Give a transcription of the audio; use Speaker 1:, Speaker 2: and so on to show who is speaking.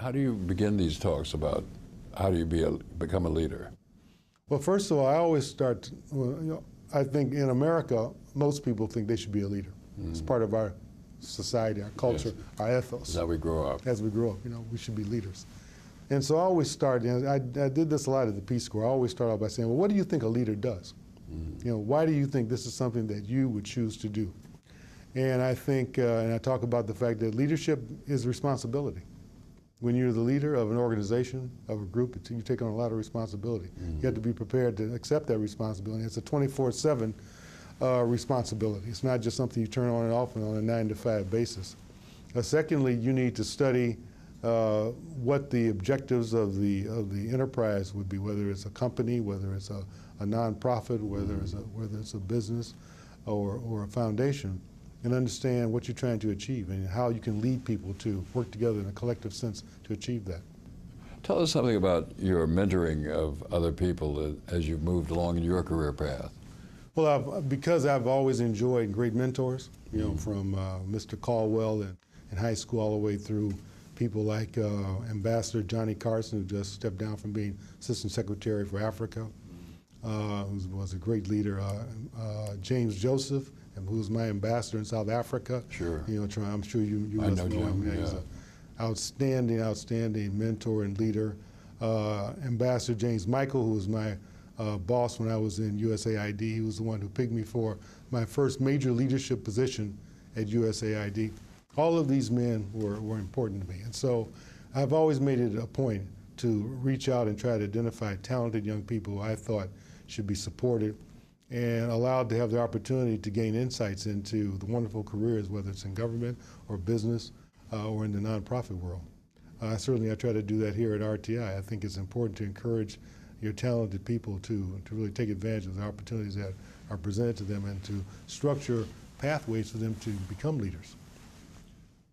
Speaker 1: How do you begin these talks about how do you become a leader?
Speaker 2: Well, first of all, I always start, I think in America, most people think they should be a leader. It's part of our society, our culture,
Speaker 1: Yes.
Speaker 2: our ethos.
Speaker 1: That's how we grow up.
Speaker 2: As we grow up, we should be leaders. And so I always start, I did this a lot at the Peace Corps, I always start out by saying, well, what do you think a leader does? Why do you think this is something that you would choose to do? And I think, and I talk about the fact that leadership is responsibility. When you're the leader of an organization, of a group, you take on a lot of responsibility. You have to be prepared to accept that responsibility. It's a 24/7 responsibility. It's not just something you turn on and off on a 9-to-5 basis. Secondly, you need to study what the objectives of the enterprise would be, whether it's a company, whether it's a nonprofit, whether it's a business or a foundation, and understand what you're trying to achieve and how you can lead people to work together in a collective sense to achieve that.
Speaker 1: Tell us something about your mentoring of other people as you've moved along in your career path.
Speaker 2: Well, because I've always enjoyed great mentors, from Mr. Caldwell in high school all the way through people like Ambassador Johnny Carson, who just stepped down from being Assistant Secretary for Africa, who was a great leader. James Joseph, who was my ambassador in South Africa.
Speaker 1: Sure.
Speaker 2: I'm sure you must know him. He's an outstanding mentor and leader. Ambassador James Michael, who was my boss when I was in USAID. He was the one who picked me for my first major leadership position at USAID. All of these men were important to me. And so I've always made it a point to reach out and try to identify talented young people who I thought should be supported and allowed to have the opportunity to gain insights into the wonderful careers, whether it's in government or business or in the nonprofit world. Certainly I try to do that here at RTI. I think it's important to encourage your talented people to really take advantage of the opportunities that are presented to them and to structure pathways for them to become leaders.